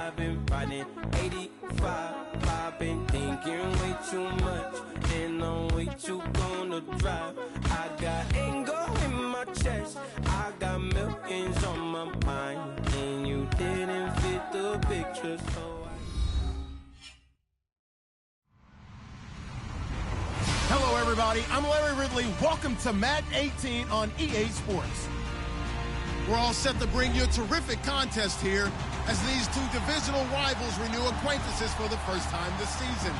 I've been riding 85. I've been thinking way too much, and I'm way too gonna drive. I got anger in my chest, I got millions on my mind, and you didn't fit the picture, so Hello, everybody. I'm Larry Ridley. Welcome to Madden 18 on EA Sports. We're all set to bring you a terrific contest here as these two divisional rivals renew acquaintances for the first time this season.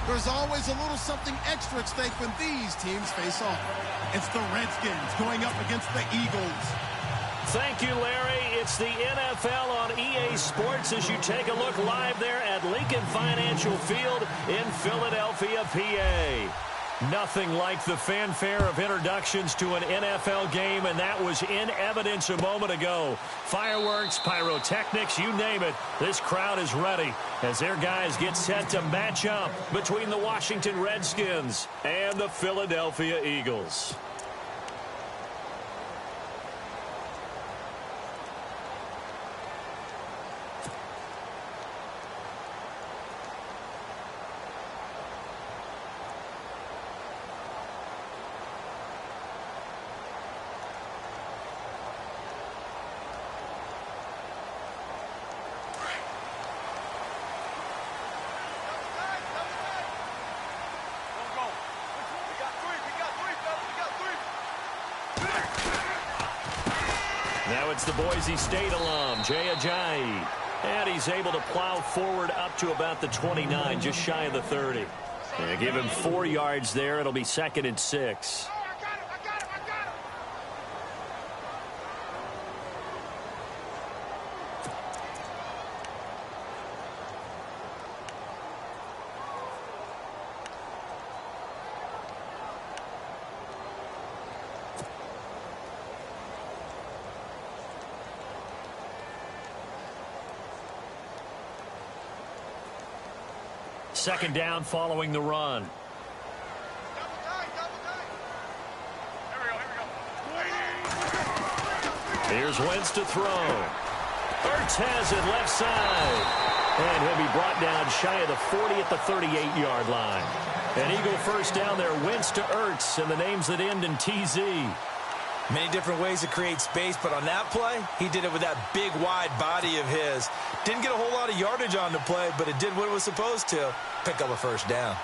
There's always a little something extra at stake when these teams face off. It's the Redskins going up against the Eagles. Thank you, Larry. It's the NFL on EA Sports as you take a look live there at Lincoln Financial Field in Philadelphia, PA. Nothing like the fanfare of introductions to an NFL game, and that was in evidence a moment ago. Fireworks, pyrotechnics, you name it. This crowd is ready as their guys get set to match up between the Washington Redskins and the Philadelphia Eagles. Now it's the Boise State alum, Jay Ajayi. And he's able to plow forward up to about the 29, just shy of the 30. And give him 4 yards there. It'll be 2nd and 6. Second down following the run. Here's Wentz to throw. Ertz has it left side. And he'll be brought down shy of the 40 at the 38-yard line. An Eagle first down there. Wentz to Ertz, and the names that end in TZ. Many different ways to create space, but on that play, he did it with that big, wide body of his. Didn't get a whole lot of yardage on the play, but it did what it was supposed to. Pick up a first down.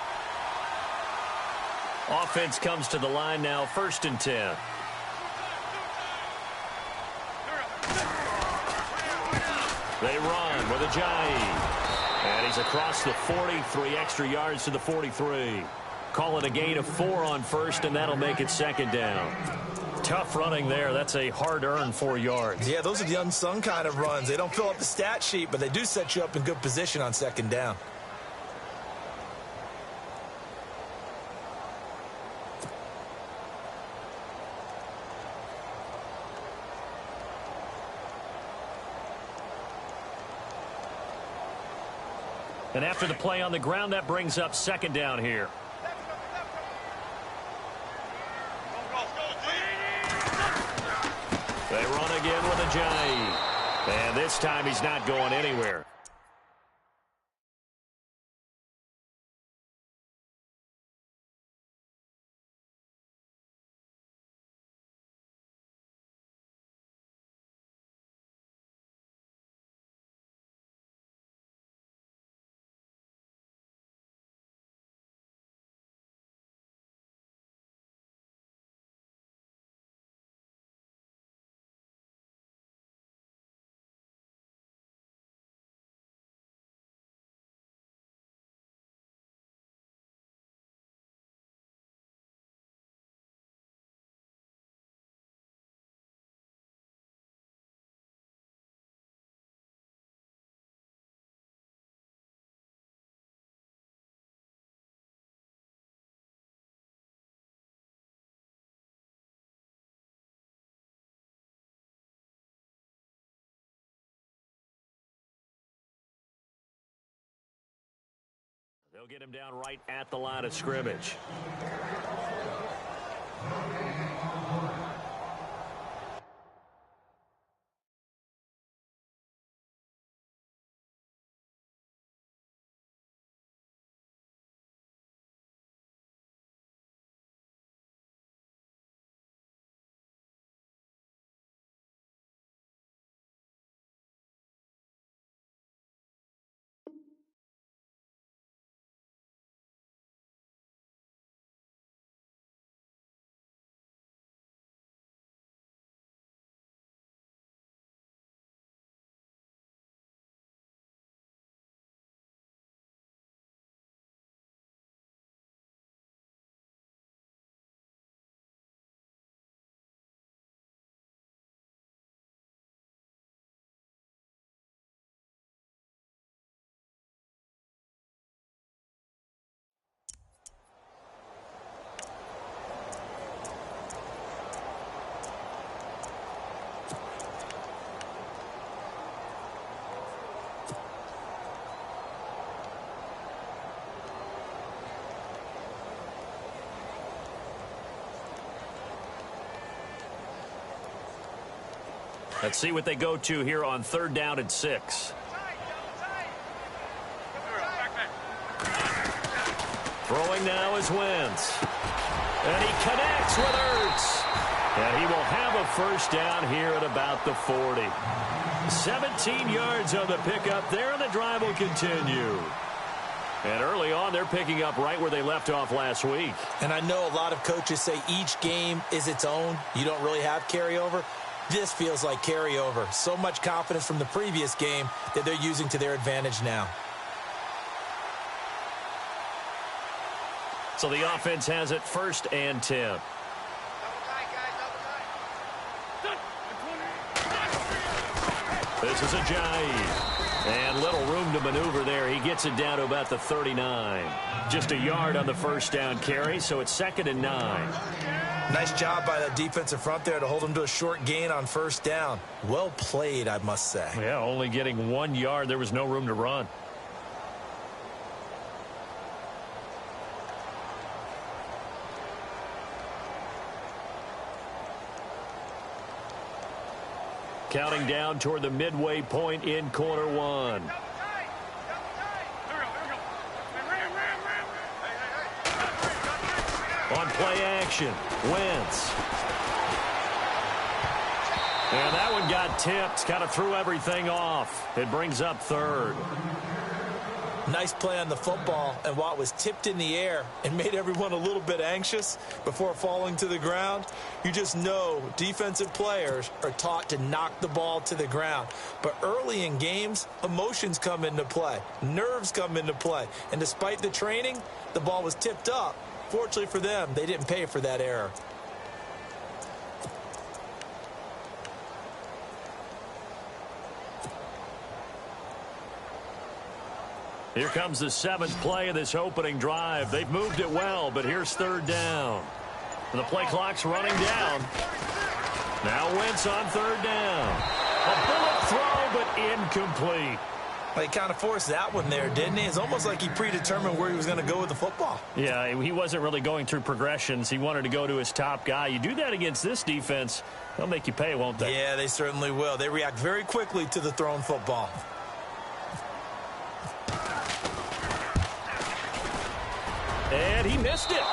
Offense comes to the line now, 1st and 10. They run with Ajayi. And he's across the 40, 3 extra yards to the 43. Calling a gain of 4 on first, and that'll make it 2nd down. Tough running there. That's a hard-earned 4 yards. Yeah, those are the unsung kind of runs. They don't fill up the stat sheet, but they do set you up in good position on 2nd down. And after the play on the ground, that brings up 2nd down here. They run again with Ajayi. And this time he's not going anywhere. They'll get him down right at the line of scrimmage. Let's see what they go to here on 3rd down and 6. Throwing now is Wentz. And he connects with Ertz. And he will have a 1st down here at about the 40. 17 yards on the pickup there, and the drive will continue. And early on, they're picking up right where they left off last week. And I know a lot of coaches say each game is its own. You don't really have carryover. This feels like carryover. So much confidence from the previous game that they're using to their advantage now. So the offense has it 1st and 10. This is Ajayi. And little room to maneuver there. He gets it down to about the 39. Just a yard on the 1st down carry, so it's 2nd and 9. Nice job by that defensive front there to hold him to a short gain on 1st down. Well played, I must say. Yeah, only getting 1 yard. There was no room to run. Counting down toward the midway point in quarter 1. On play action, Wentz. And that one got tipped, kind of threw everything off. It brings up 3rd. Nice play on the football, and while it was tipped in the air and made everyone a little bit anxious before falling to the ground, you just know defensive players are taught to knock the ball to the ground. But early in games, emotions come into play, nerves come into play, and despite the training, the ball was tipped up. Fortunately for them, they didn't pay for that error. Here comes the 7th play of this opening drive. They've moved it well, but here's 3rd down. The play clock's running down. Now Wentz on 3rd down. A bullet throw, but incomplete. Well, he kind of forced that one there, didn't he? It's almost like he predetermined where he was going to go with the football. Yeah, he wasn't really going through progressions. He wanted to go to his top guy. You do that against this defense, they'll make you pay, won't they? Yeah, they certainly will. They react very quickly to the thrown football. And he missed it.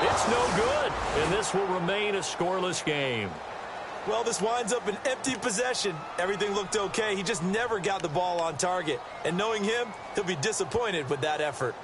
It's no good. And this will remain a scoreless game. Well, this winds up an empty possession. Everything looked okay. He just never got the ball on target. And knowing him, he'll be disappointed with that effort.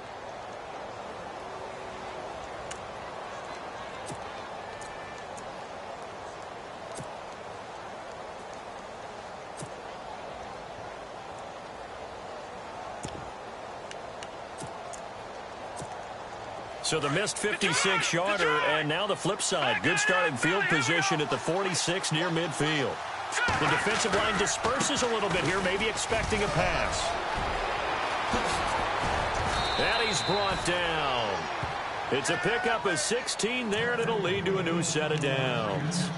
So the missed 56-yarder, and now the flip side. Good starting field position at the 46 near midfield. The defensive line disperses a little bit here, maybe expecting a pass. And he's brought down. It's a pickup of 16 there, and it'll lead to a new set of downs.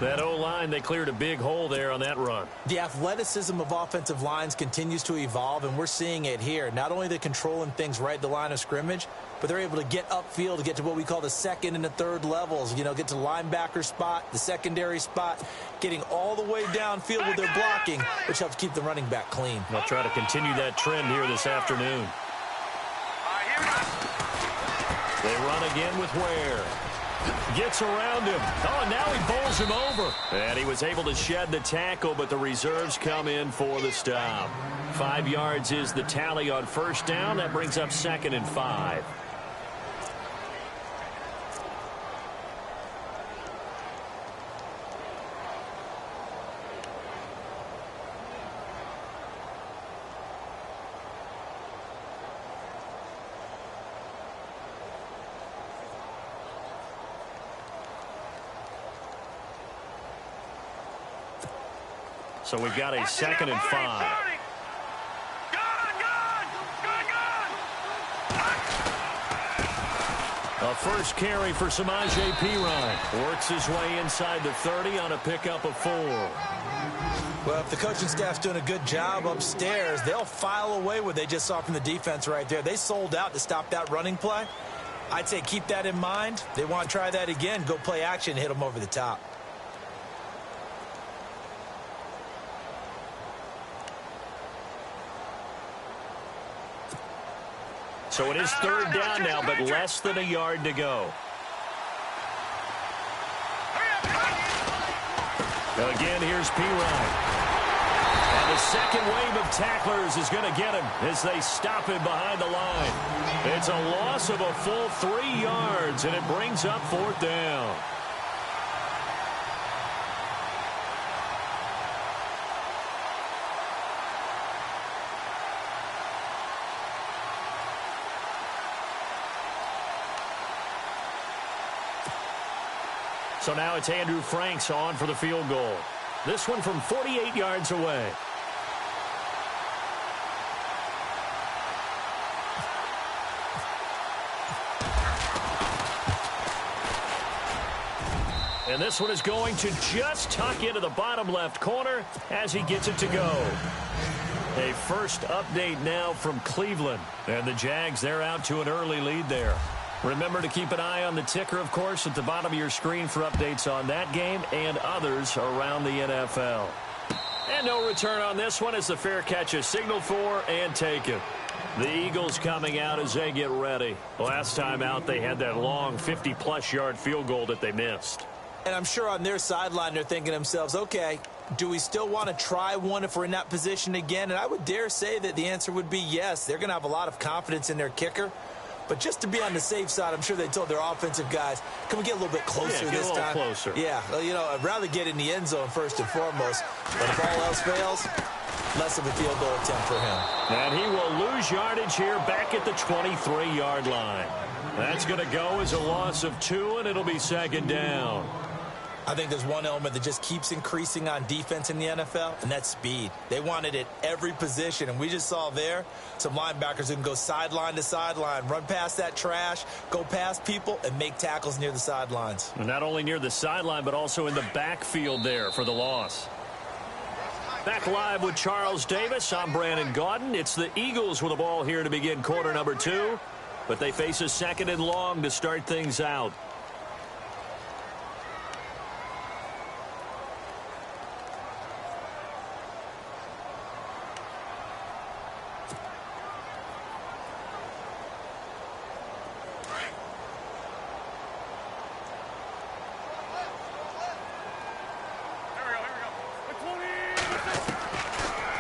That O-line, they cleared a big hole there on that run. The athleticism of offensive lines continues to evolve, and we're seeing it here. Not only they're controlling things right at the line of scrimmage, but they're able to get upfield to get to what we call the 2nd and the 3rd levels. You know, get to the linebacker spot, the secondary spot, getting all the way downfield with their blocking, which helps keep the running back clean. They'll try to continue that trend here this afternoon. They run again with Ware. Gets around him. Oh, and now he bowls him over. And he was able to shed the tackle, but the reserves come in for the stop. 5 yards is the tally on 1st down. That brings up 2nd and 5. So we've got a 2nd and 5. A first carry for Samaje Perine. Works his way inside the 30 on a pickup of 4. Well, if the coaching staff's doing a good job upstairs, they'll file away what they just saw from the defense right there. They sold out to stop that running play. I'd say keep that in mind. They want to try that again. Go play action and hit them over the top. So it is third down now, but less than a yard to go. Again, here's Pirine. And the second wave of tacklers is going to get him as they stop him behind the line. It's a loss of a full 3 yards, and it brings up fourth down. So now it's Andrew Franks on for the field goal. This one from 48 yards away. And this one is going to just tuck into the bottom left corner as he gets it to go. A first update now from Cleveland. And the Jags, they're out to an early lead there. Remember to keep an eye on the ticker, of course, at the bottom of your screen for updates on that game and others around the NFL. And no return on this one as the fair catch is signaled for and taken. The Eagles coming out as they get ready. Last time out, they had that long 50-plus yard field goal that they missed. And I'm sure on their sideline they're thinking to themselves, okay, do we still want to try one if we're in that position again? And I would dare say that the answer would be yes. They're going to have a lot of confidence in their kicker. But just to be on the safe side, I'm sure they told their offensive guys, can we get a little bit closer this time? Closer. Yeah, well, you know, I'd rather get in the end zone first and foremost. But if all else fails, less of a field goal attempt for him. And he will lose yardage here back at the 23-yard line. That's going to go as a loss of 2, and it'll be second down. I think there's one element that just keeps increasing on defense in the NFL, and that's speed. They want it at every position, and we just saw there some linebackers who can go sideline to sideline, run past that trash, go past people, and make tackles near the sidelines. And not only near the sideline, but also in the backfield there for the loss. Back live with Charles Davis. I'm Brandon Gaudin. It's the Eagles with the ball here to begin quarter number 2, but they face a second and long to start things out.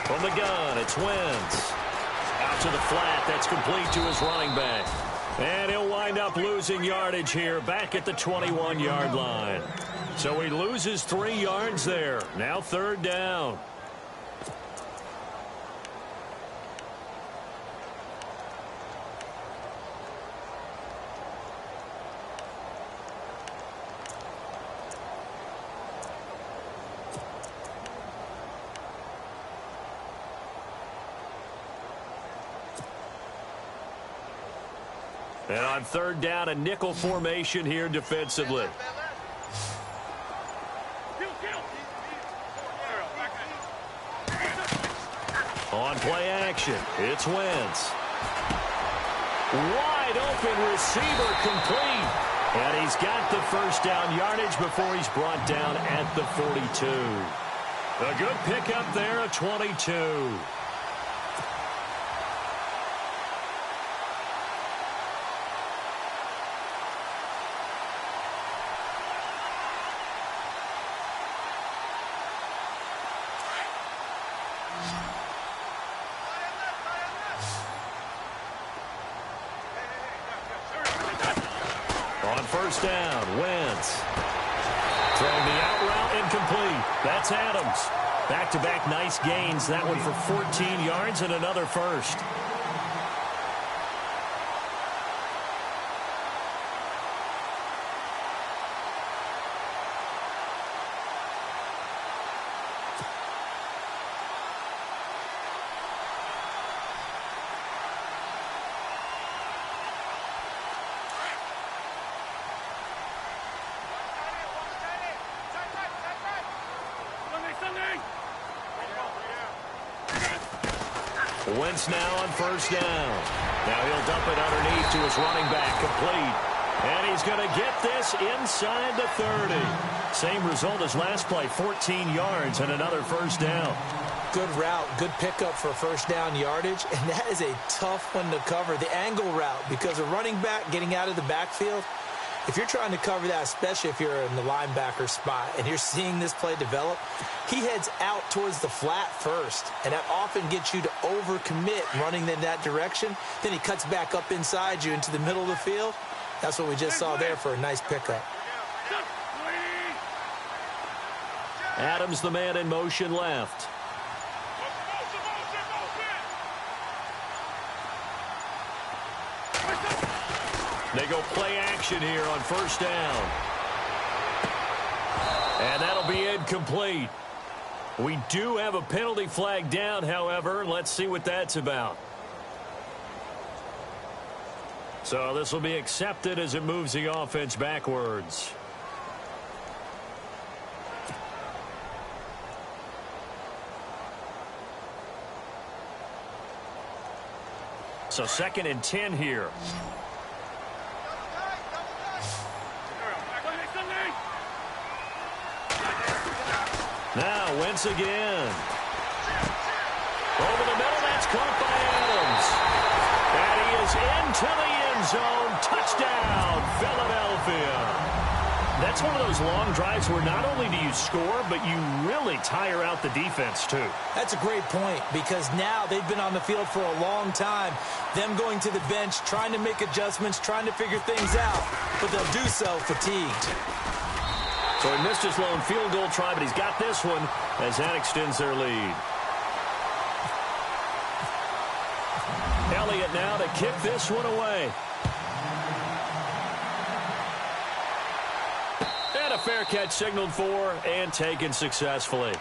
From the gun, it's Wentz. Out to the flat, that's complete to his running back. And he'll wind up losing yardage here back at the 21-yard line. So he loses 3 yards there. Now third down. And on third down, a nickel formation here defensively. On play action, it's Wentz. Wide open receiver complete. And he's got the first down yardage before he's brought down at the 42. A good pickup there, a 22. First down, Wentz. Throwing the out route incomplete. That's Adams. Back-to-back nice gains. That one for 14 yards and another first. Wentz now on first down. Now he'll dump it underneath to his running back, complete. And he's going to get this inside the 30. Same result as last play, 14 yards and another first down. good route, good pickup for first down yardage, and that is a tough one to cover, the angle route, because a running back getting out of the backfield, if you're trying to cover that, especially if you're in the linebacker spot and you're seeing this play develop, he heads out towards the flat first, and that often gets you to overcommit running in that direction. Then he cuts back up inside you into the middle of the field. That's what we just saw there for a nice pickup. Adams, the man in motion left. They go play action here on first down. And that'll be incomplete. We do have a penalty flag down, however. Let's see what that's about. So this will be accepted as it moves the offense backwards. So 2nd and 10 here. Now Wentz again. Over the middle, that's caught by Adams. And he is into the end zone. Touchdown, Philadelphia. That's one of those long drives where not only do you score, but you really tire out the defense, too. That's a great point, because now they've been on the field for a long time. Them going to the bench, trying to make adjustments, trying to figure things out, but they'll do so fatigued. So he missed his lone field goal try, but he's got this one as that extends their lead. Elliott now to kick this one away. And a fair catch signaled for and taken successfully.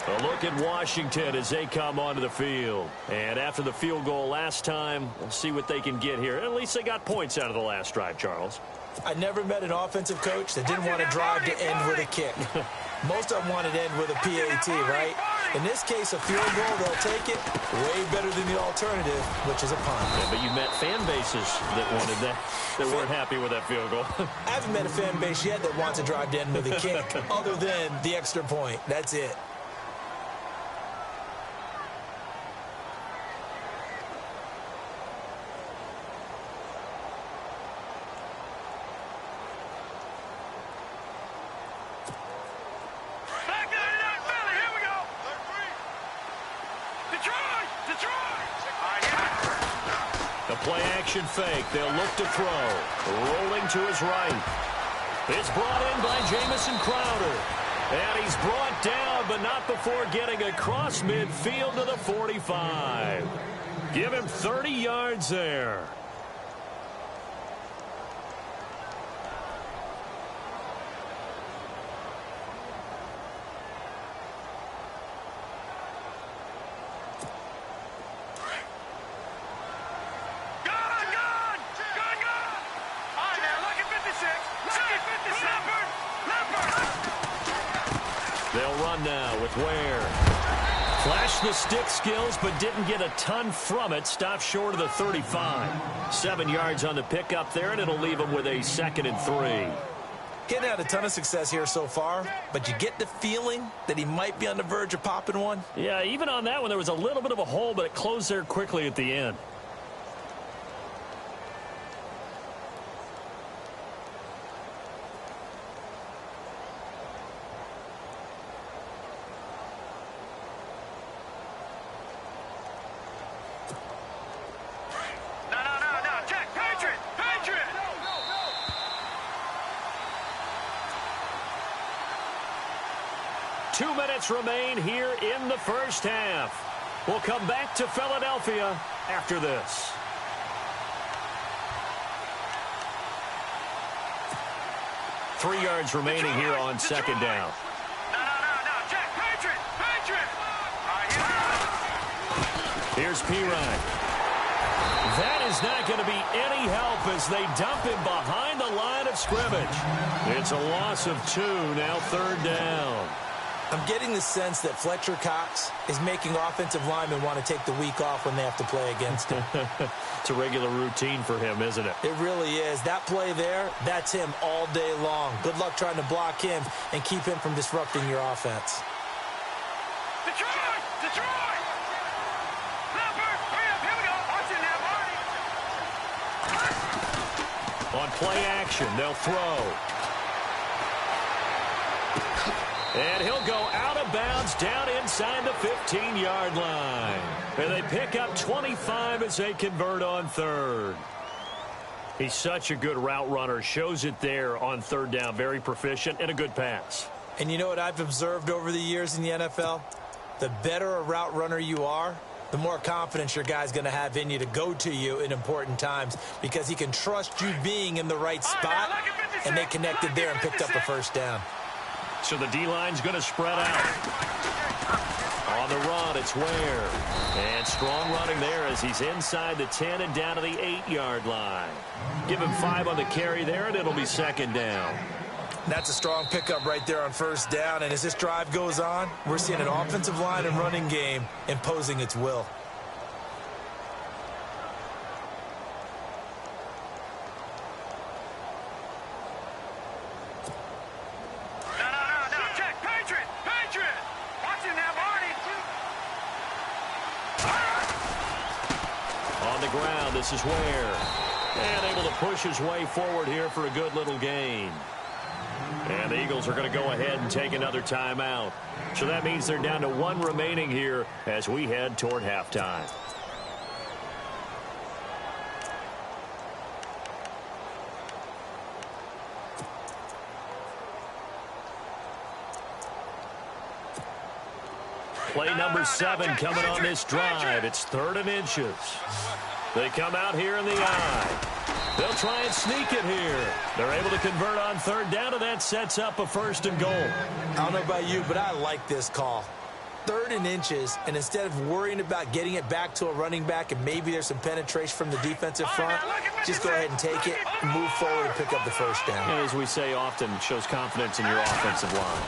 A look at Washington as they come onto the field. And after the field goal last time, we'll see what they can get here. At least they got points out of the last drive, Charles. I never met an offensive coach that didn't want to drive to end with a kick. Most of them wanted to end with a PAT, right? In this case, a field goal, they'll take it way better than the alternative, which is a punt. Yeah, but you met fan bases that wanted that, that weren't happy with that field goal. I haven't met a fan base yet that wants to drive to end with a kick, other than the extra point. That's it. Play-action fake. They'll look to throw. Rolling to his right. It's brought in by Jamison Crowder. And he's brought down, but not before getting across midfield to the 45. Give him 30 yards there. Now with Ware. Flashed the stick skills, but didn't get a ton from it. Stopped short of the 35. 7 yards on the pickup there, and it'll leave him with a 2nd and 3. Getting out a ton of success here so far, but you get the feeling that he might be on the verge of popping one. Yeah, even on that one, there was a little bit of a hole, but it closed there quickly at the end. Remain here in the first half. We'll come back to Philadelphia after this. Three yards remaining here on 2nd down. Jack, Patriot. Here's Pirine. That is not going to be any help as they dump him behind the line of scrimmage. It's a loss of 2, now 3rd down. I'm getting the sense that Fletcher Cox is making offensive linemen want to take the week off when they have to play against him. It's a regular routine for him, isn't it? It really is. That play there, that's him all day long. Good luck trying to block him and keep him from disrupting your offense. Detroit! Detroit! Leopard, hurry up, here we go. Watch it now, Marty. On play action, they'll throw. And he'll go out of bounds down inside the 15-yard line. And they pick up 25 as they convert on third. He's such a good route runner. Shows it there on third down. Very proficient and a good pass. And you know what I've observed over the years in the NFL? The better a route runner you are, the more confidence your guy's going to have in you to go to you in important times because he can trust you being in the right spot, and they connected there and picked up a first down. So the D-line's going to spread out. On the run, it's Ware. And strong running there as he's inside the 10 and down to the 8-yard line. Give him 5 on the carry there, and it'll be second down. That's a strong pickup right there on first down. And as this drive goes on, we're seeing an offensive line and running game imposing its will. No, check, Patriot! Watch it now, Marty. On the ground, this is Ware. And able to push his way forward here for a good little gain. And the Eagles are going to go ahead and take another timeout. So that means they're down to 1 remaining here as we head toward halftime. Play number 7 coming on this drive. It's 3rd and inches. They come out here in the eye. They'll try and sneak it here. They're able to convert on 3rd down, and that sets up a 1st and goal. I don't know about you, but I like this call. 3rd and inches, and instead of worrying about getting it back to a running back and maybe there's some penetration from the defensive front, just go ahead and take it, move forward, and pick up the 1st down. And as we say often, it shows confidence in your offensive line.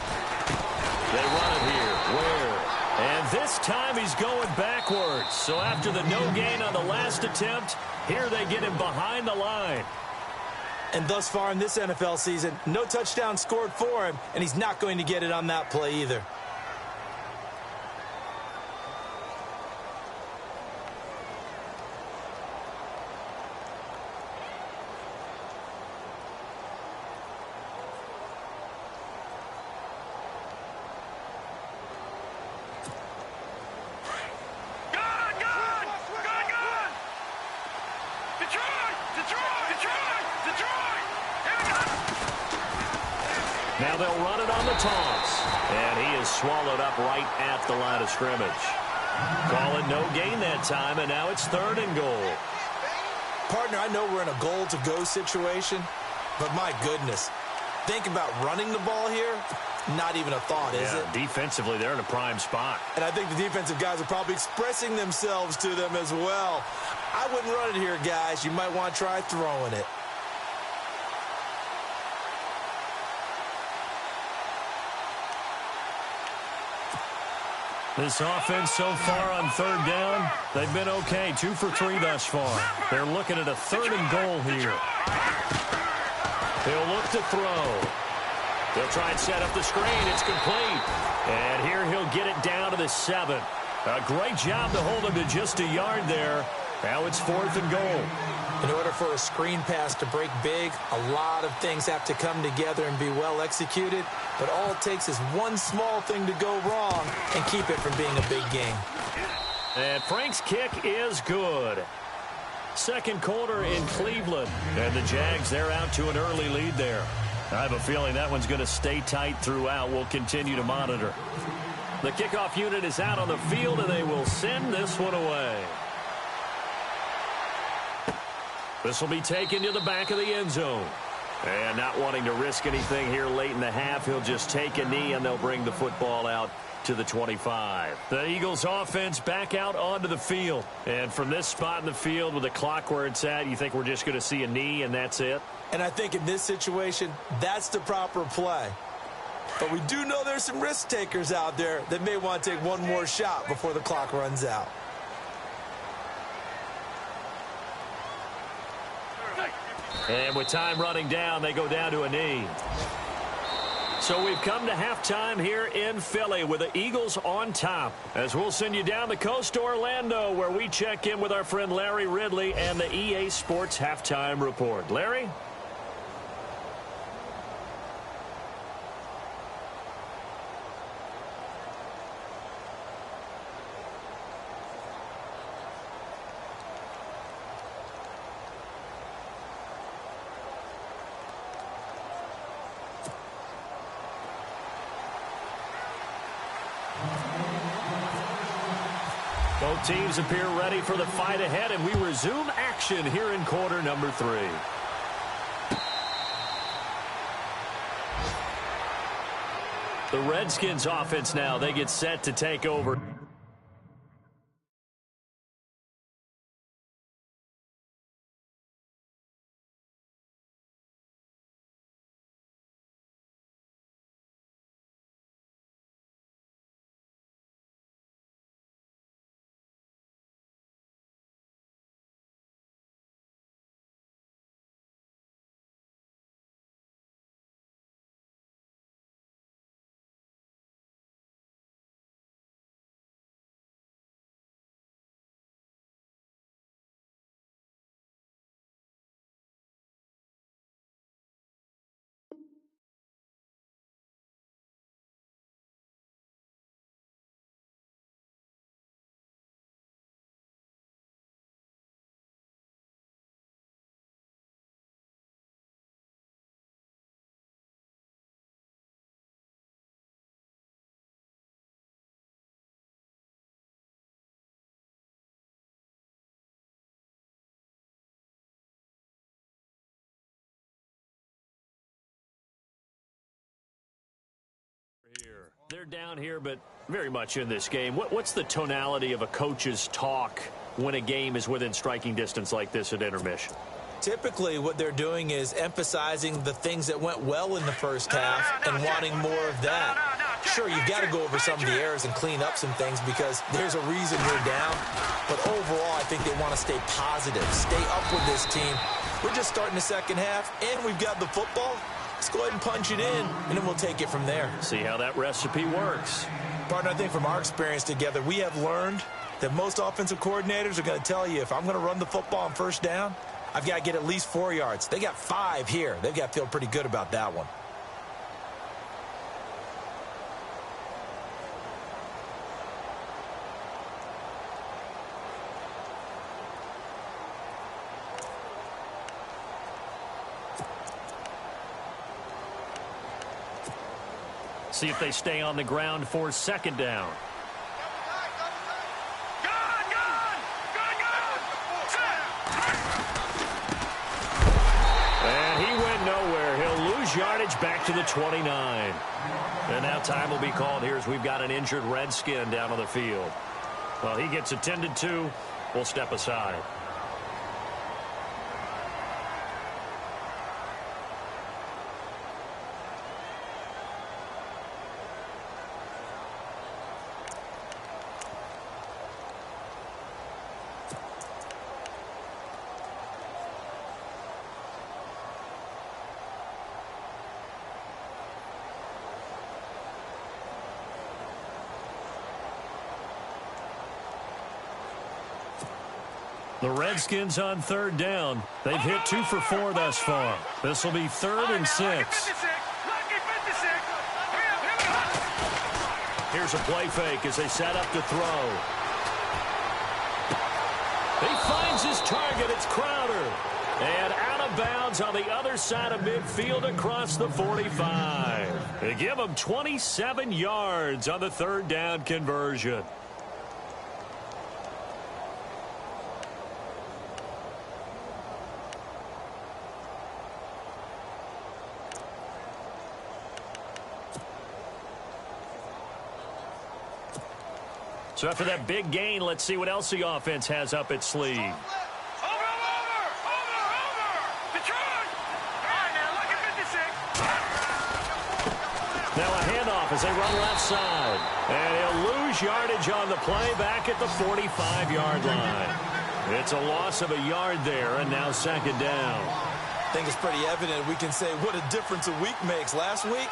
They run it here. Ware. And this time he's going backwards. So after the no gain on the last attempt, here they get him behind the line. And thus far in this NFL season, no touchdown scored for him, and he's not going to get it on that play either. Now they'll run it on the toss. And he is swallowed up right at the line of scrimmage. Call it no gain that time, and now it's 3rd and goal. Partner, I know we're in a goal-to-go situation, but my goodness, think about running the ball here. Not even a thought, is it? Defensively, they're in a prime spot. And I think the defensive guys are probably expressing themselves to them as well. I wouldn't run it here, guys. You might want to try throwing it. This offense so far on 3rd down, they've been okay. 2 for 3 thus far. They're looking at a 3rd and goal here. He'll look to throw. They'll try and set up the screen. It's complete. And here he'll get it down to the 7. A great job to hold him to just a yard there. Now it's 4th and goal. In order for a screen pass to break big, a lot of things have to come together and be well executed. But all it takes is one small thing to go wrong and keep it from being a big game. And Frank's kick is good. 2nd quarter in Cleveland. And the Jags, they're out to an early lead there. I have a feeling that one's going to stay tight throughout. We'll continue to monitor. The kickoff unit is out on the field, and they will send this one away. This will be taken to the back of the end zone. And not wanting to risk anything here late in the half, he'll just take a knee, and they'll bring the football out to the 25. The Eagles offense back out onto the field. And from this spot in the field with the clock where it's at, you think we're just going to see a knee and that's it? And I think in this situation, that's the proper play. But we do know there's some risk takers out there that may want to take one more shot before the clock runs out. And with time running down, they go down to a knee. So we've come to halftime here in Philly with the Eagles on top. As we'll send you down the coast to Orlando, where we check in with our friend Larry Ridley and the EA Sports Halftime Report. Larry? Both teams appear ready for the fight ahead, and we resume action here in quarter number 3. The Redskins offense now, they get set to take over. They're down here, but very much in this game. What's the tonality of a coach's talk when a game is within striking distance like this at intermission? Typically, what they're doing is emphasizing the things that went well in the first half and wanting more of that. Sure, you've got to go over some of the errors and clean up some things because there's a reason you're down. But overall, I think they want to stay positive, stay up with this team. We're just starting the second half, and we've got the football. Let's go ahead and punch it in, and then we'll take it from there. See how that recipe works. Partner, I think from our experience together, we have learned that most offensive coordinators are going to tell you, if I'm going to run the football on first down, I've got to get at least 4 yards. They got 5 here. They've got to feel pretty good about that one. See if they stay on the ground for second down. And he went nowhere. He'll lose yardage back to the 29. And now time will be called here as we've got an injured Redskin down on the field. Well, he gets attended to. We'll step aside. The Redskins on third down. They've hit 2 for 4 thus far. This will be 3rd and 6. Here's a play fake as they set up to throw. He finds his target. It's Crowder. And out of bounds on the other side of midfield across the 45. They give him 27 yards on the 3rd down conversion. So after that big gain, let's see what else the offense has up its sleeve. Over! Detroit! All right, now, look at 56. Now a handoff as they run left side. And he'll lose yardage on the play back at the 45-yard line. It's a loss of a yard there, and now second down. I think it's pretty evident we can say what a difference a week makes. Last week,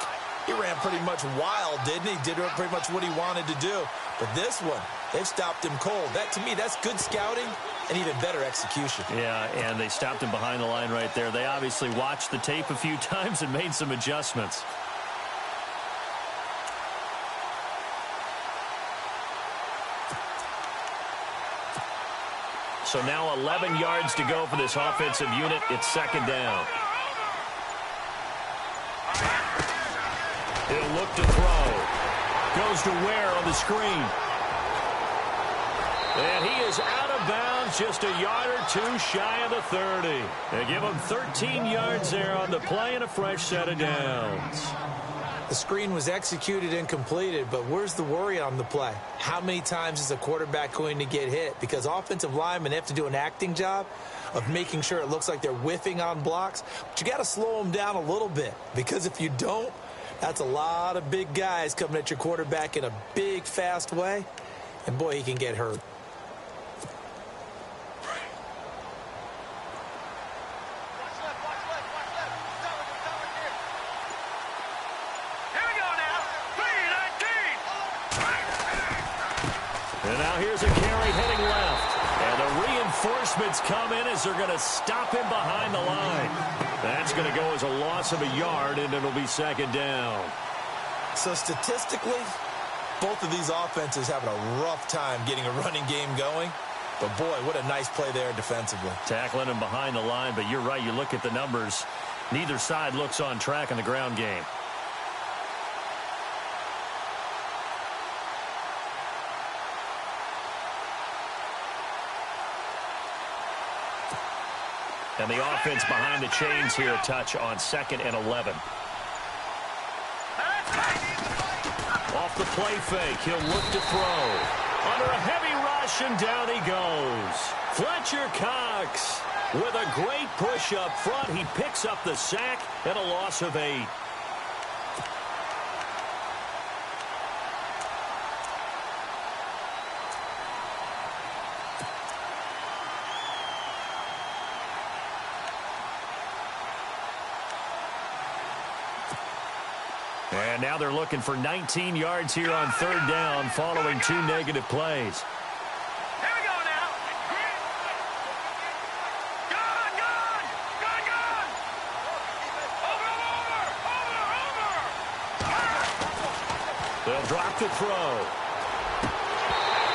He ran pretty much wild, didn't he? Did pretty much what he wanted to do. But this one, they've stopped him cold. That, to me, that's good scouting and even better execution. Yeah, and they stopped him behind the line right there. They obviously watched the tape a few times and made some adjustments. So now 11 yards to go for this offensive unit. It's second down. He'll look to throw. Goes to Ware on the screen. And he is out of bounds, just a yard or two shy of the 30. They give him 13 yards there on the play and a fresh set of downs. The screen was executed and completed, but where's the worry on the play? How many times is a quarterback going to get hit? Because offensive linemen have to do an acting job of making sure it looks like they're whiffing on blocks. But you got to slow them down a little bit, because if you don't, that's a lot of big guys coming at your quarterback in a big, fast way. And, boy, he can get hurt. And now here's a carry heading left. And the reinforcements come in as they're going to stop him behind the line. That's going to go as a loss of a yard, and it'll be second down. So statistically, both of these offenses having a rough time getting a running game going. But, boy, what a nice play there defensively. Tackling him behind the line, but you're right. You look at the numbers. Neither side looks on track in the ground game. And the offense behind the chains here, a touch on 2nd and 11. Off the play fake, he'll look to throw. Under a heavy rush, and down he goes. Fletcher Cox with a great push up front. He picks up the sack and a loss of 8. And now they're looking for 19 yards here on 3rd down following 2 negative plays. Here we go now. Gun. Over. They'll drop the throw.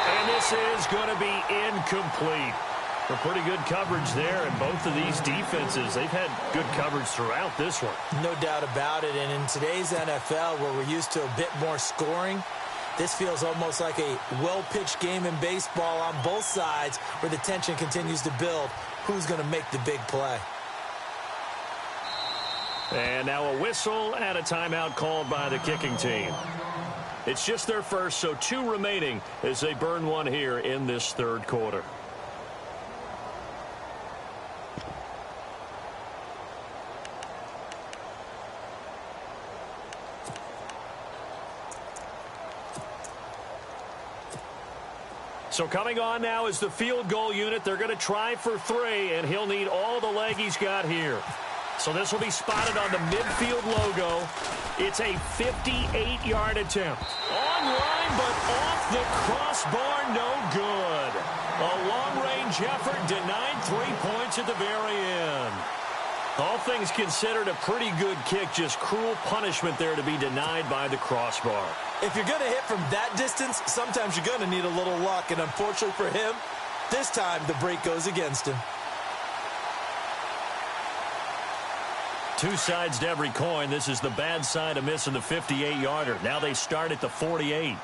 And this is going to be incomplete. A pretty good coverage there, and both of these defenses, they've had good coverage throughout this one. No doubt about it, and in today's NFL, where we're used to a bit more scoring, this feels almost like a well-pitched game in baseball on both sides, where the tension continues to build. Who's going to make the big play? And now a whistle and a timeout called by the kicking team. It's just their first, so 2 remaining as they burn one here in this 3rd quarter. So coming on now is the field goal unit. They're going to try for 3, and he'll need all the leg he's got here. So this will be spotted on the midfield logo. It's a 58-yard attempt. Online, but off the crossbar, no good. A long-range effort denied 3 points at the very end. All things considered, a pretty good kick, just cruel punishment there to be denied by the crossbar. If you're going to hit from that distance, sometimes you're going to need a little luck, and unfortunately for him, this time the break goes against him. 2 sides to every coin. This is the bad side of missing the 58-yarder. Now they start at the 48.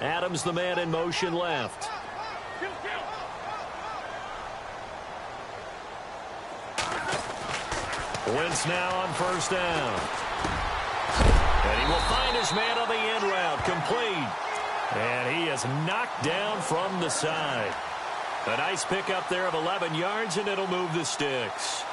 Adams, the man in motion left. Wentz now on 1st down. And he will find his man on the end route, complete. And he is knocked down from the side. A nice pickup there of 11 yards, and it'll move the sticks.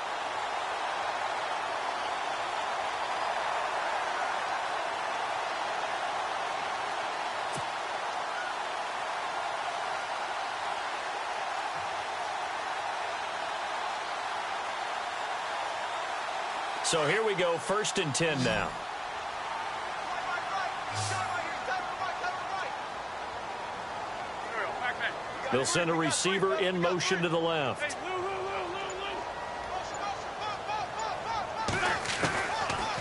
So here we go, 1st and 10 now. They'll send a receiver in motion to the left.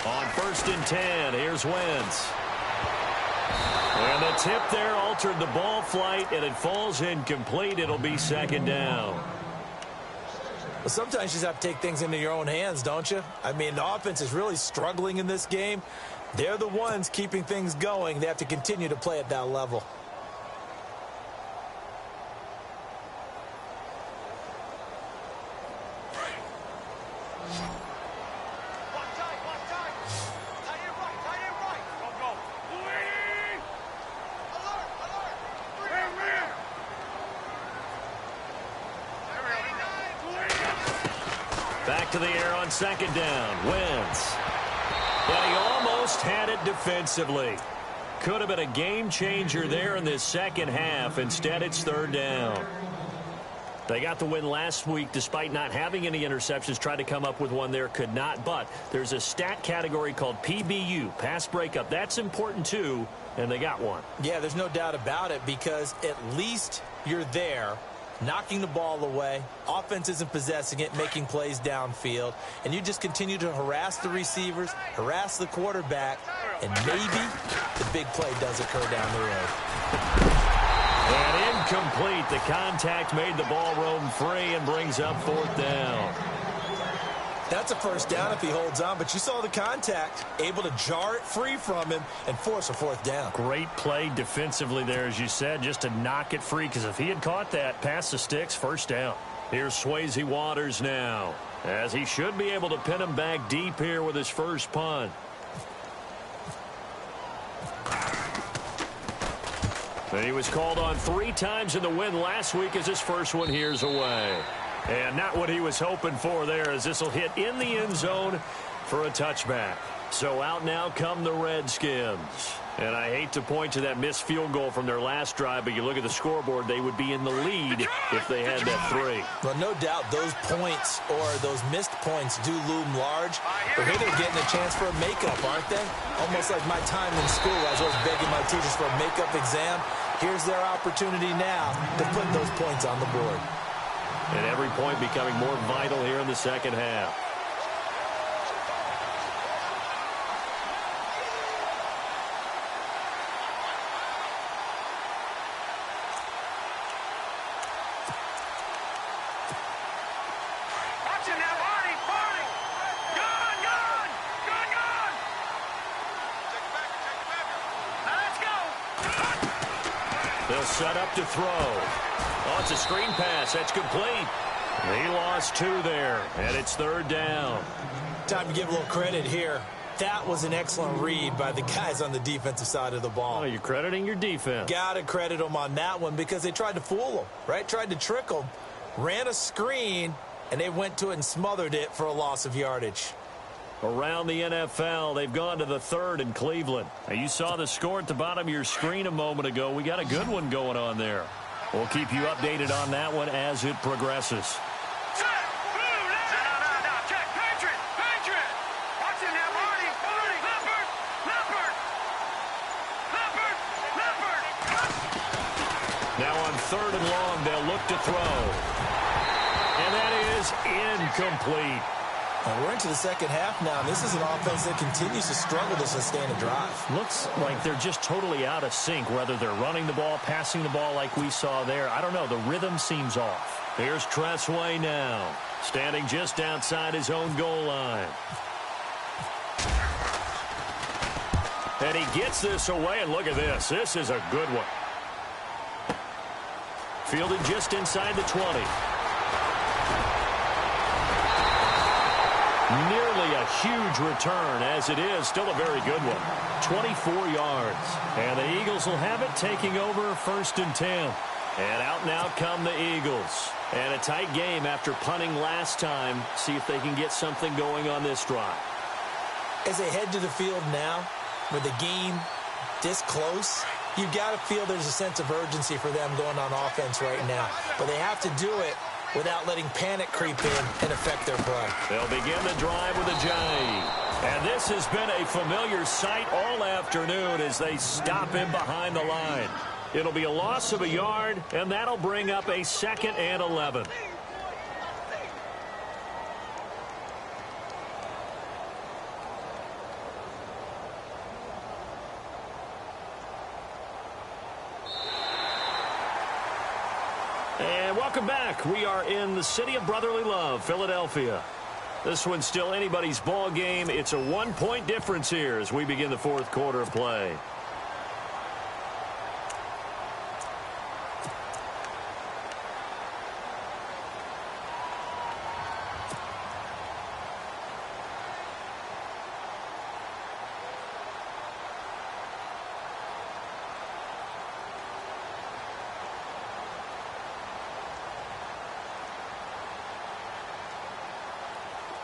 On 1st and 10, here's Wentz. And the tip there altered the ball flight, and it falls incomplete. It'll be 2nd down. Well, sometimes you just have to take things into your own hands, don't you? I mean, the offense is really struggling in this game. They're the ones keeping things going. They have to continue to play at that level. Back to the air on 2nd down. Wentz. But he almost had it defensively. Could have been a game changer there in this second half. Instead, it's 3rd down. They got the win last week despite not having any interceptions. Tried to come up with one there, could not. But there's a stat category called PBU, pass breakup. That's important too, and they got one. Yeah, there's no doubt about it, because at least you're there, knocking the ball away. Offense isn't possessing it, making plays downfield. And you just continue to harass the receivers, harass the quarterback, and maybe the big play does occur down the road. And incomplete. The contact made the ball roam free and brings up 4th down. That's a 1st down if he holds on, but you saw the contact, able to jar it free from him and force a 4th down. Great play defensively there, as you said, just to knock it free, because if he had caught that, past the sticks, 1st down. Here's Swayze Waters now, as he should be able to pin him back deep here with his first punt. And he was called on 3 times in the win last week, as his first one here's away. And not what he was hoping for there, as this will hit in the end zone for a touchback. So out now come the Redskins. And I hate to point to that missed field goal from their last drive, but you look at the scoreboard, they would be in the lead if they had that 3. Well, no doubt those points or those missed points do loom large. But here they're getting a chance for a makeup, aren't they? Almost like my time in school. I was always begging my teachers for a makeup exam. Here's their opportunity now to put those points on the board. And every point becoming more vital here in the second half. They'll set up to throw. Oh, it's a screen pass. That's complete. He lost 2 there, and it's 3rd down. Time to give a little credit here. That was an excellent read by the guys on the defensive side of the ball. Oh, you're crediting your defense. Got to credit them on that one, because they tried to fool them, right? Tried to trick them. Ran a screen, and they went to it and smothered it for a loss of yardage. Around the NFL, they've gone to the 3rd in Cleveland. Now, you saw the score at the bottom of your screen a moment ago. We got a good one going on there. We'll keep you updated on that one as it progresses. Now on 3rd and long, they'll look to throw. And that is incomplete. And we're into the second half now. This is an offense that continues to struggle to sustain a drive. Looks like they're just totally out of sync, whether they're running the ball, passing the ball like we saw there. I don't know. The rhythm seems off. Here's Tressway now, standing just outside his own goal line. And he gets this away, and look at this. This is a good one. Fielded just inside the 20. Nearly a huge return, as it is still a very good one. 24 yards. And the Eagles will have it, taking over 1st and 10. And out now come the Eagles. And a tight game after punting last time. See if they can get something going on this drive. As they head to the field now, with the game this close, you've got to feel there's a sense of urgency for them going on offense right now. But they have to do it without letting panic creep in and affect their play. They'll begin the drive with a J. And this has been a familiar sight all afternoon as they stop him behind the line. It'll be a loss of a yard, and that'll bring up a 2nd and 11. And welcome back. We are in the city of brotherly love, Philadelphia. This one's still anybody's ball game. It's a 1-point difference here as we begin the 4th quarter of play.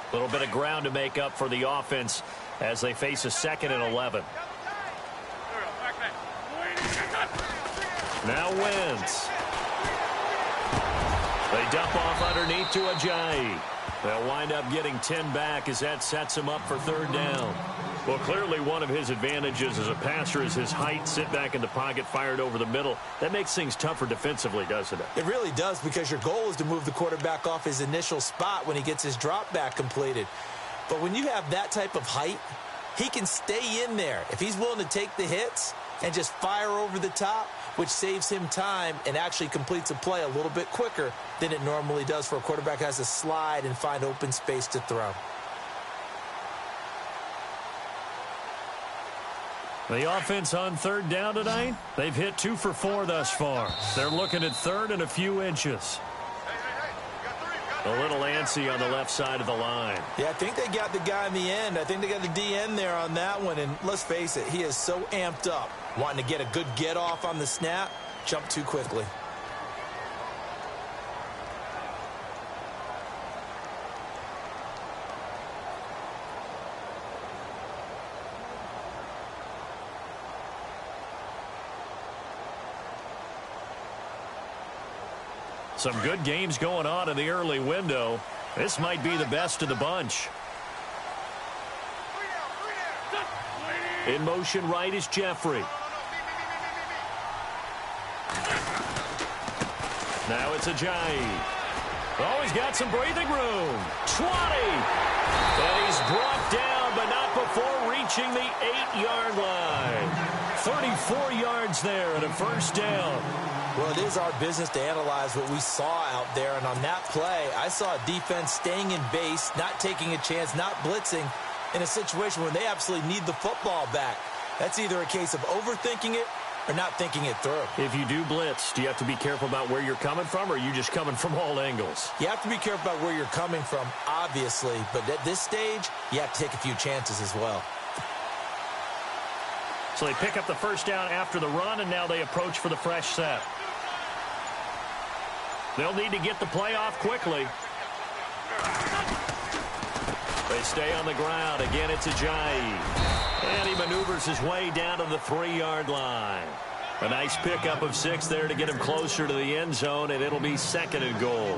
A little bit of ground to make up for the offense as they face a 2nd and 11. Now Wentz. They dump off underneath to Ajayi. They'll wind up getting 10 back as that sets him up for 3rd down. Well, clearly one of his advantages as a passer is his height. Sit back in the pocket, fired over the middle. That makes things tougher defensively, doesn't it? It really does, because your goal is to move the quarterback off his initial spot when he gets his drop back completed. But when you have that type of height, he can stay in there if he's willing to take the hits and just fire over the top, which saves him time and actually completes a play a little bit quicker than it normally does for a quarterback who has to slide and find open space to throw. The offense on 3rd down tonight, they've hit 2 for 4 thus far. They're looking at 3rd and a few inches. A little antsy on the left side of the line. Yeah, I think they got the guy in the end. I think they got the DN there on that one. And let's face it, he is so amped up, wanting to get a good get off on the snap, jump too quickly. Some good games going on in the early window. This might be the best of the bunch. In motion right is Jeffrey. Now it's Ajayi. Oh, he's got some breathing room. 20. And he's brought down, but not before reaching the 8-yard line. 34 yards there and a 1st down. Well, it is our business to analyze what we saw out there. And on that play, I saw a defense staying in base, not taking a chance, not blitzing in a situation where they absolutely need the football back. That's either a case of overthinking it or not thinking it through. If you do blitz, do you have to be careful about where you're coming from, or are you just coming from all angles? You have to be careful about where you're coming from, obviously. But at this stage, you have to take a few chances as well. So they pick up the 1st down after the run, and now they approach for the fresh set. They'll need to get the play off quickly. They stay on the ground. Again, it's Ajayi. And he maneuvers his way down to the 3-yard line. A nice pickup of 6 there to get him closer to the end zone, and it'll be 2nd and goal.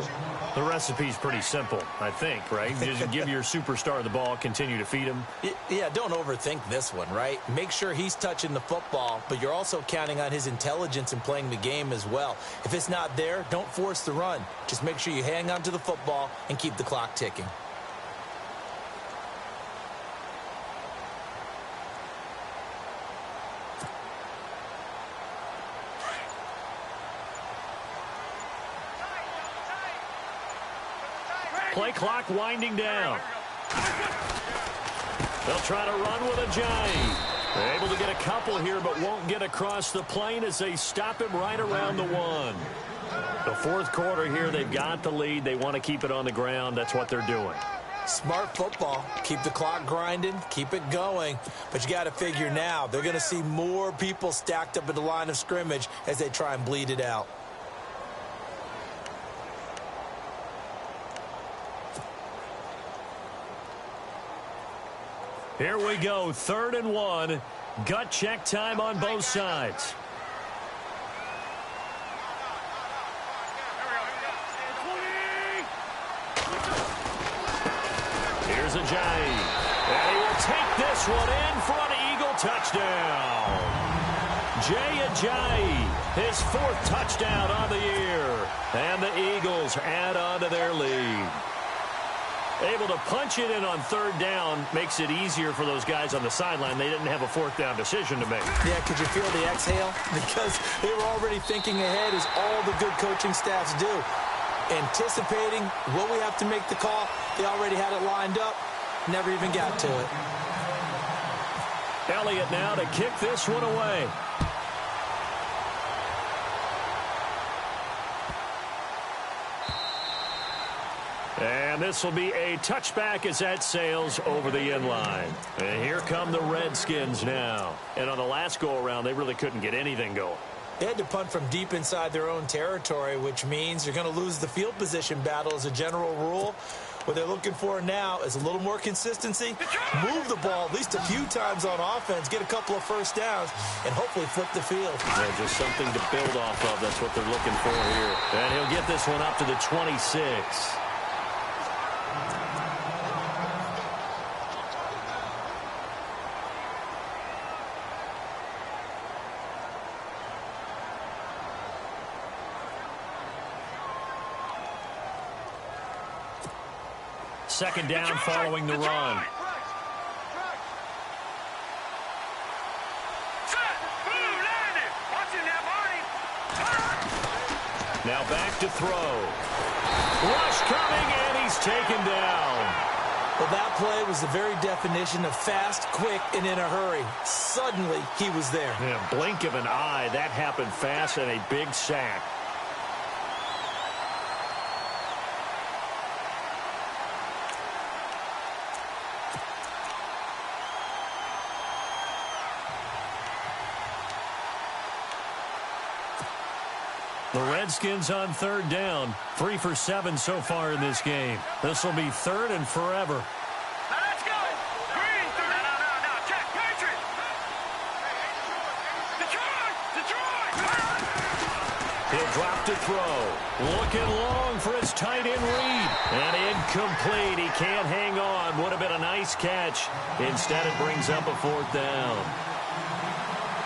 The recipe's pretty simple, I think, right? Just give your superstar the ball, continue to feed him. Yeah, don't overthink this one, right? Make sure he's touching the football, but you're also counting on his intelligence in playing the game as well. If it's not there, don't force the run. Just make sure you hang on to the football and keep the clock ticking. Play clock winding down. They'll try to run with Ajayi. They're able to get a couple here, but won't get across the plane as they stop him right around the 1. The 4th quarter here, they've got the lead. They want to keep it on the ground. That's what they're doing. Smart football. Keep the clock grinding. Keep it going. But you got to figure now, they're going to see more people stacked up at the line of scrimmage as they try and bleed it out. Here we go, 3rd and 1. Gut check time on both sides. Ajayi. And he will take this one in for an Eagle touchdown. Jay Ajayi, his 4th touchdown on the year. And the Eagles add on to their lead. Able to punch it in on 3rd down makes it easier for those guys on the sideline. They didn't have a 4th down decision to make. Yeah, could you feel the exhale? Because they were already thinking ahead, as all the good coaching staffs do. Anticipating, will we have to make the call? They already had it lined up. Never even got to it. Elliott now to kick this one away. And this will be a touchback as that sails over the end line. And here come the Redskins now. And on the last go-around, they really couldn't get anything going. They had to punt from deep inside their own territory, which means you're going to lose the field position battle as a general rule. What they're looking for now is a little more consistency, move the ball at least a few times on offense, get a couple of first downs, and hopefully flip the field. Yeah, just something to build off of. That's what they're looking for here. And he'll get this one up to the 26. Second down following the run. Now back to throw. Rush coming, and he's taken down. Well, that play was the very definition of fast, quick, and in a hurry. Suddenly, he was there. Yeah, blink of an eye. That happened fast, and a big sack. The Redskins on 3rd down. 3 for 7 so far in this game. This will be 3rd and forever. Now let's go. Green. No. Check. Patriot. Detroit. He'll drop to throw. Looking long for his tight end read. And incomplete. He can't hang on. Would have been a nice catch. Instead, it brings up a 4th down.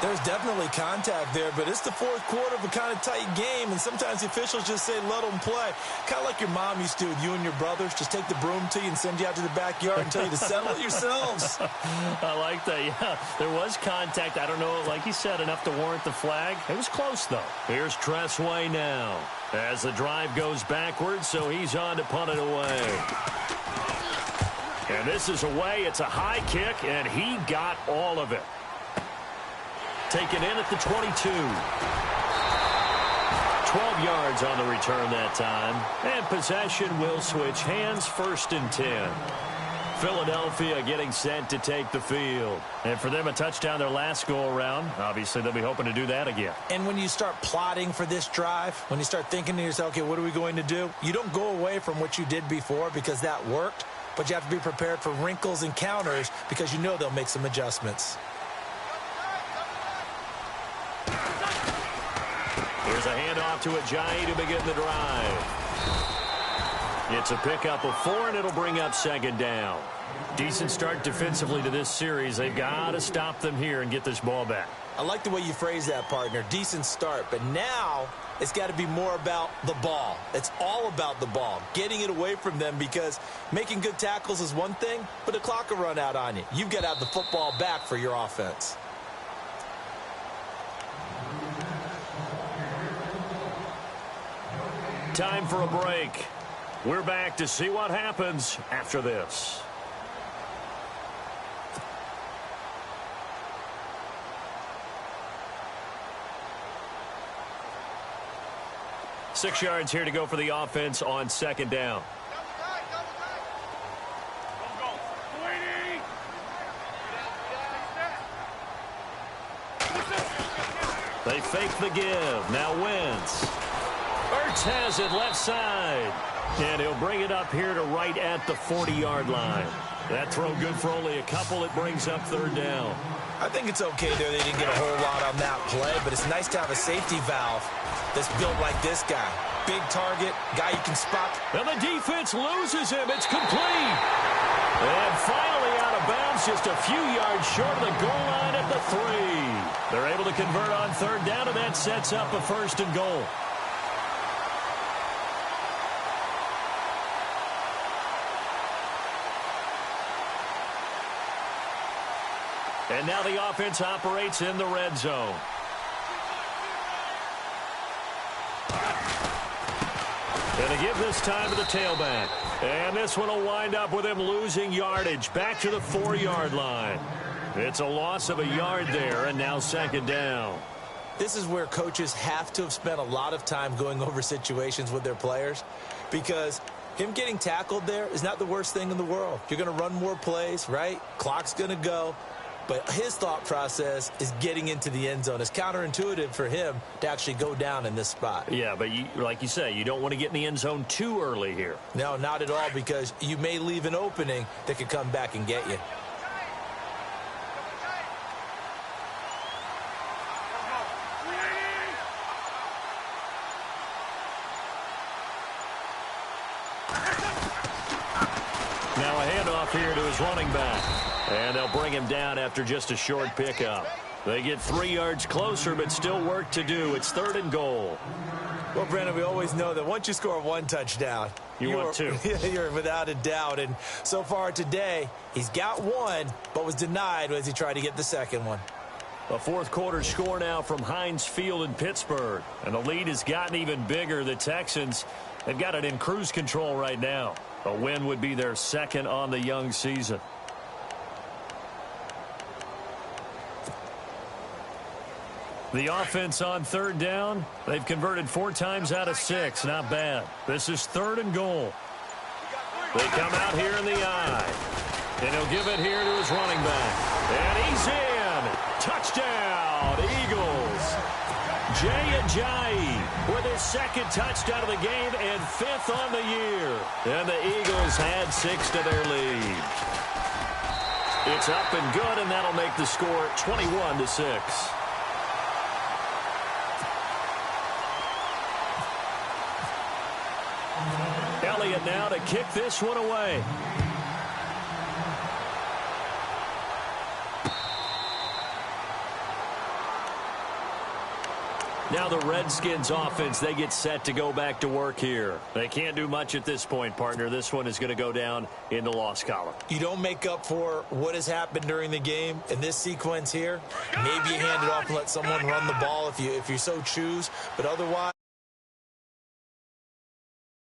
There's definitely contact there, but it's the 4th quarter of a kind of tight game, and sometimes the officials just say, let them play. Kind of like your mom used to with you and your brothers. Just take the broom to you and send you out to the backyard and tell you to settle it yourselves. I like that, yeah. There was contact. I don't know, like you said, enough to warrant the flag. It was close, though. Here's Tressway now as the drive goes backwards, so he's on to punt it away. And this is away. It's a high kick, and he got all of it. Taken in at the 22. 12 yards on the return that time. And possession will switch hands, 1st and 10. Philadelphia getting set to take the field. And for them, a touchdown their last go-around. Obviously, they'll be hoping to do that again. And when you start plotting for this drive, when you start thinking to yourself, okay, what are we going to do? You don't go away from what you did before because that worked. But you have to be prepared for wrinkles and counters because you know they'll make some adjustments. Here's a handoff to Ajayi to begin the drive. It's a pickup of 4, and it'll bring up 2nd down. Decent start defensively to this series. They've got to stop them here and get this ball back. I like the way you phrase that, partner. Decent start. But now it's got to be more about the ball. It's all about the ball, getting it away from them, because making good tackles is one thing, but the clock will run out on you. You've got to have the football back for your offense. Time for a break. We're back to see what happens after this. Six yards here to go for the offense on 2nd down. They fake the give. Now Wentz. Ertz has it left side. And he'll bring it up here to right at the 40-yard line. That throw good for only a couple. It brings up 3rd down. I think it's okay there. They didn't get a whole lot on that play, but it's nice to have a safety valve that's built like this guy. Big target, guy you can spot. And the defense loses him. It's complete. And finally out of bounds, just a few yards short of the goal line at the 3. They're able to convert on third down, and that sets up a 1st and goal. And now the offense operates in the red zone. And to give this time to the tailback. And this one will wind up with him losing yardage back to the 4-yard line. It's a loss of a yard there, and now 2nd down. This is where coaches have to have spent a lot of time going over situations with their players, because him getting tackled there is not the worst thing in the world. You're going to run more plays, right? Clock's going to go. But his thought process is getting into the end zone. It's counterintuitive for him to actually go down in this spot. Yeah, but like you say, you don't want to get in the end zone too early here. No, not at all, because you may leave an opening that could come back and get you. Now a handoff here to his running back. And they'll bring him down after just a short pickup. They get 3 yards closer, but still work to do. It's 3rd and goal. Well, Brandon, we always know that once you score 1 touchdown, want 2. You're without a doubt. And so far today, he's got 1, but was denied as he tried to get the 2nd one. A 4th quarter score now from Heinz Field in Pittsburgh. And the lead has gotten even bigger. The Texans, they've got it in cruise control right now. A win would be their 2nd on the young season. The offense on 3rd down, they've converted 4 times out of 6. Not bad. This is 3rd and goal. They come out here in the eye. And he'll give it here to his running back. And he's in. Touchdown, Eagles. Jay Ajayi with his 2nd touchdown of the game and 5th on the year. And the Eagles had 6 to their lead. It's up and good, and that'll make the score 21-6. Elliott now to kick this one away. Now the Redskins offense, they get set to go back to work here. They can't do much at this point, partner. This one is going to go down in the loss column. You don't make up for what has happened during the game in this sequence here. Maybe you hand it off and let someone run the ball if you so choose. But otherwise,